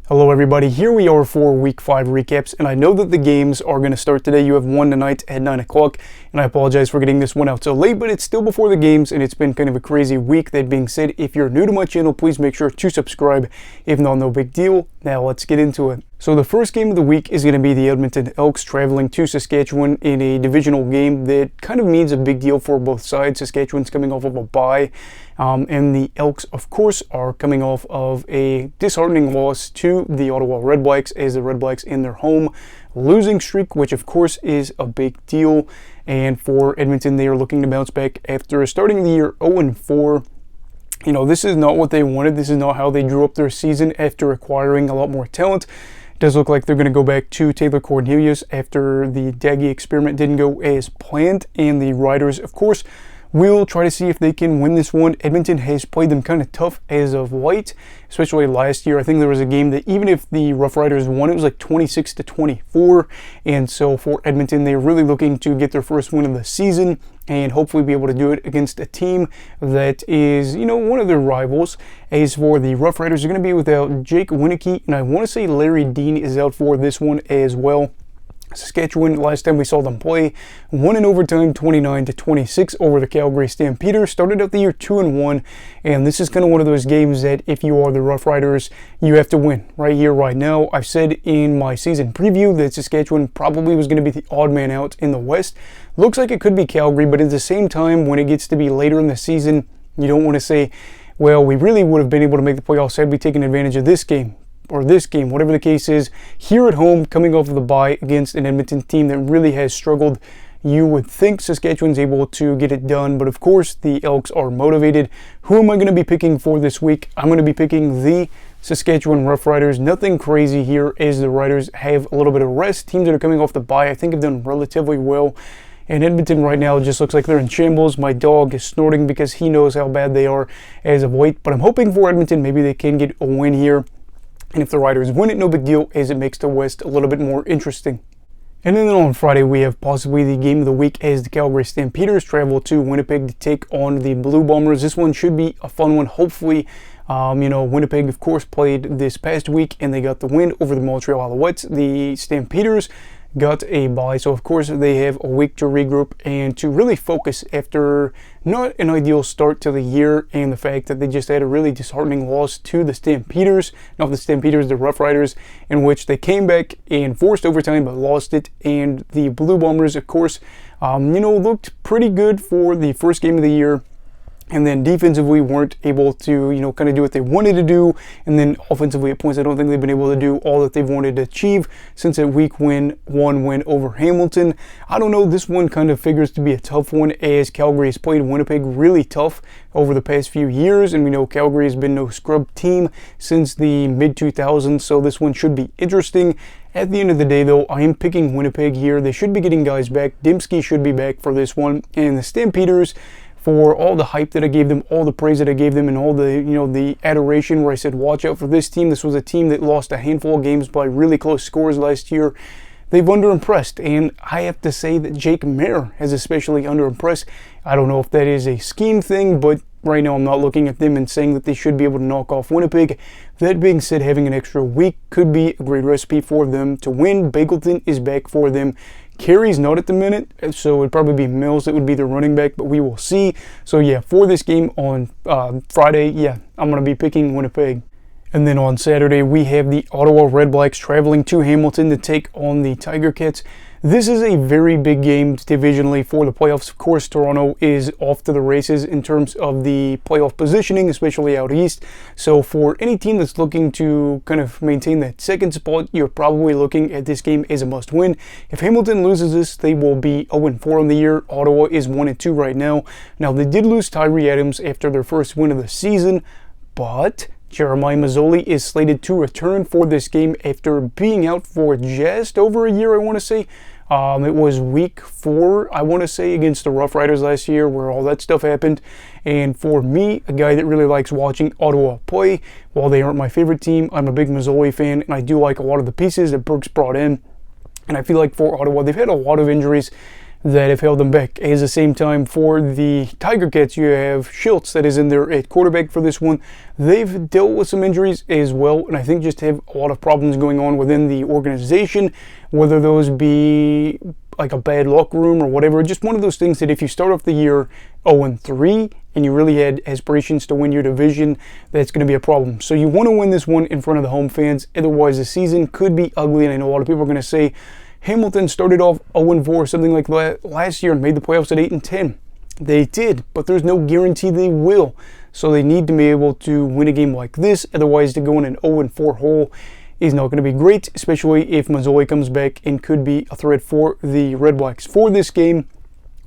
Hello everybody, here we are for week 5 recaps, and I know that the games are going to start today. You have one tonight at 9 o'clock, and I apologize for getting this one out so late, but it's still before the games, and it's been kind of a crazy week. That being said, if you're new to my channel, please make sure to subscribe. If not, no big deal. Now let's get into it. So the first game of the week is going to be the Edmonton Elks traveling to Saskatchewan in a divisional game that kind of means a big deal for both sides. Saskatchewan's coming off of a bye, and the Elks, of course, are coming off of a disheartening loss to the Ottawa Redblacks, as the Redblacks in their home losing streak, which of course is a big deal. And for Edmonton, they are looking to bounce back after starting the year 0-4. You know, this is not what they wanted. This is not how they drew up their season after acquiring a lot more talent. It does look like they're going to go back to Taylor Cornelius after the Daggy experiment didn't go as planned. And the Riders, of course, will try to see if they can win this one. Edmonton has played them kind of tough as of late, especially last year. I think there was a game that even if the Rough Riders won, it was like 26-24. And so for Edmonton, they're really looking to get their first win of the season and hopefully be able to do it against a team that is, you know, one of their rivals. As for the Rough Riders, they're going to be without Jake Winicky, and I want to say Larry Dean is out for this one as well. Saskatchewan, last time we saw them play, won in overtime 29-26 over the Calgary Stampeders. Started out the year 2-1, and this is kind of one of those games that if you are the Rough Riders, you have to win right here, right now. I've said in my season preview that Saskatchewan probably was going to be the odd man out in the West. Looks like it could be Calgary, but at the same time, when it gets to be later in the season, you don't want to say, well, we really would have been able to make the playoffs had we taken advantage of this game, or this game, whatever the case is. Here at home, coming off of the bye against an Edmonton team that really has struggled, you would think Saskatchewan's able to get it done, but of course the Elks are motivated. Who am I going to be picking for this week? I'm going to be picking the Saskatchewan Rough Riders. Nothing crazy here, as the Riders have a little bit of rest. Teams that are coming off the bye, I think, have done relatively well. And Edmonton right now just looks like they're in shambles. My dog is snorting because he knows how bad they are as of late, but I'm hoping for Edmonton. Maybe they can get a win here. And if the Riders win it, no big deal, as it makes the West a little bit more interesting. And then on Friday, we have possibly the game of the week, as the Calgary Stampeders travel to Winnipeg to take on the Blue Bombers. This one should be a fun one, hopefully. You know, Winnipeg, of course, played this past week, and they got the win over the Montreal Alouettes. The Stampeders got a bye, so of course they have a week to regroup and to really focus after not an ideal start to the year, and the fact that they just had a really disheartening loss to the Stampeders, not the Stampeders, the Rough Riders, in which they came back and forced overtime but lost it. And the Blue Bombers, of course, you know, looked pretty good for the first game of the year, and then defensively weren't able to, you know, kind of do what they wanted to do. And then offensively at points, I don't think they've been able to do all that they've wanted to achieve since that week 1 win over Hamilton. I don't know, this one kind of figures to be a tough one, as Calgary has played Winnipeg really tough over the past few years. And we know Calgary has been no scrub team since the mid-2000s, so this one should be interesting. At the end of the day, though, I am picking Winnipeg here. They should be getting guys back. Dembski should be back for this one. And the Stampeders, for all the hype that I gave them, all the praise that I gave them, and all the, you know, the adoration where I said, watch out for this team. This was a team that lost a handful of games by really close scores last year. They've underimpressed, and I have to say that Jake Mayer has especially underimpressed. I don't know if that is a scheme thing, but right now I'm not looking at them and saying that they should be able to knock off Winnipeg. That being said, having an extra week could be a great recipe for them to win. Bagleton is back for them. Carey's not at the minute, so it'd probably be Mills that would be the running back, but we will see. So yeah, for this game on Friday, yeah, I'm going to be picking Winnipeg. And then on Saturday, we have the Ottawa Redblacks traveling to Hamilton to take on the Tiger Cats. This is a very big game divisionally for the playoffs. Of course, Toronto is off to the races in terms of the playoff positioning, especially out east. So for any team that's looking to kind of maintain that second spot, you're probably looking at this game as a must-win. If Hamilton loses this, they will be 0-4 on the year. Ottawa is 1-2 right now. Now, they did lose Tyree Adams after their first win of the season, but Jeremiah Mazzoli is slated to return for this game after being out for just over a year, I want to say. It was week 4, I want to say, against the Rough Riders last year, where all that stuff happened. And for me, a guy that really likes watching Ottawa play, while they aren't my favorite team, I'm a big Mazzoli fan, and I do like a lot of the pieces that Burke's brought in. And I feel like for Ottawa, they've had a lot of injuries that have held them back. At the same time, for the Tiger Cats, you have Schultz that is in there at quarterback for this one. They've dealt with some injuries as well, and I think just have a lot of problems going on within the organization, whether those be like a bad locker room or whatever. Just one of those things that if you start off the year 0-3 and you really had aspirations to win your division, that's going to be a problem. So you want to win this one in front of the home fans. Otherwise, the season could be ugly, and I know a lot of people are going to say Hamilton started off 0-4, something like that last year, and made the playoffs at 8-10. They did, but there's no guarantee they will. So they need to be able to win a game like this. Otherwise, to go in an 0-4 hole is not going to be great, especially if Mazzoli comes back and could be a threat for the Red Blacks. For this game,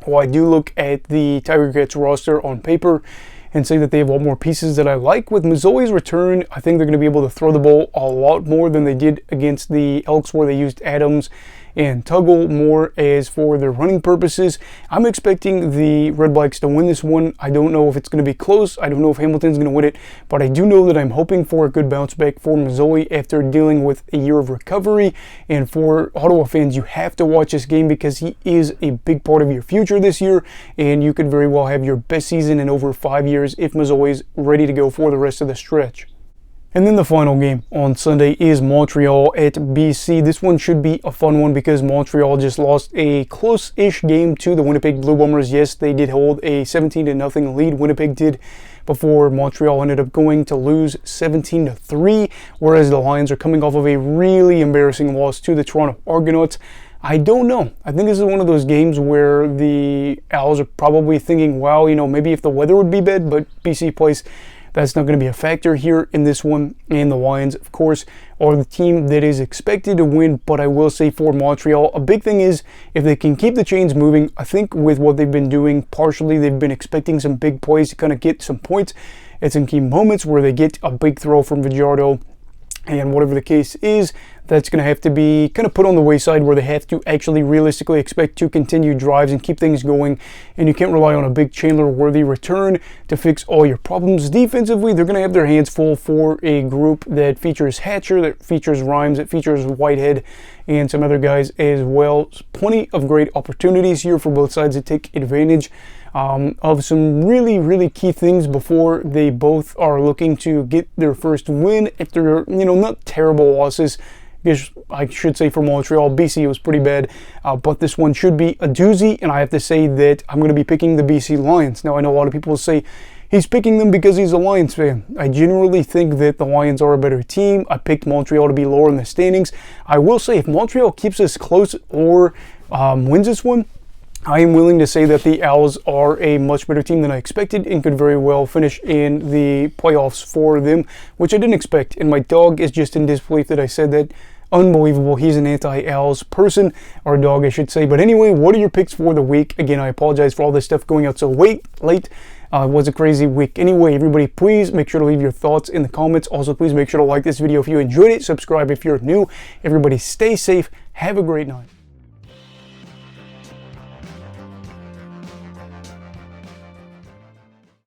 while I do look at the Tiger Cats roster on paper and say that they have a lot more pieces that I like, with Mazzoli's return, I think they're going to be able to throw the ball a lot more than they did against the Elks, where they used Adams and Tuggle more as for their running purposes. I'm expecting the Red Blacks to win this one. I don't know if it's going to be close. I don't know if Hamilton's going to win it, but I do know that I'm hoping for a good bounce back for Mazzoli after dealing with a year of recovery. And for Ottawa fans, you have to watch this game because he is a big part of your future this year, and you could very well have your best season in over 5 years if Mazzoli's ready to go for the rest of the stretch. And then the final game on Sunday is Montreal at BC. This one should be a fun one because Montreal just lost a close-ish game to the Winnipeg Blue Bombers. Yes, they did hold a 17-0 lead, Winnipeg did, before Montreal ended up going to lose 17-3, whereas the Lions are coming off of a really embarrassing loss to the Toronto Argonauts. I don't know. I think this is one of those games where the Owls are probably thinking, wow, maybe if the weather would be bad, but BC plays. That's not going to be a factor here in this one. And the Lions, of course, are the team that is expected to win. But I will say for Montreal, a big thing is if they can keep the chains moving. I think with what they've been doing, partially they've been expecting some big plays to kind of get some points at some key moments where they get a big throw from Fajardo. And whatever the case is, that's going to have to be kind of put on the wayside, where they have to actually realistically expect to continue drives and keep things going. And you can't rely on a big Chandler-worthy return to fix all your problems. Defensively, they're going to have their hands full for a group that features Hatcher, that features Rhymes, that features Whitehead, and some other guys as well. Plenty of great opportunities here for both sides to take advantage of some really, really key things before they both are looking to get their first win after, not terrible losses. I should say for Montreal, BC was pretty bad, but this one should be a doozy, and I have to say that I'm going to be picking the BC Lions. Now, I know a lot of people say he's picking them because he's a Lions fan. I generally think that the Lions are a better team. I picked Montreal to be lower in the standings. I will say if Montreal keeps this close or wins this one, I am willing to say that the Owls are a much better team than I expected and could very well finish in the playoffs for them, which I didn't expect. And my dog is just in disbelief that I said that. Unbelievable. He's an anti-Owls person, or dog, I should say. But anyway, what are your picks for the week? Again, I apologize for all this stuff going out so late. It was a crazy week. Anyway, everybody, please make sure to leave your thoughts in the comments. Also, please make sure to like this video if you enjoyed it. Subscribe if you're new. Everybody, stay safe. Have a great night.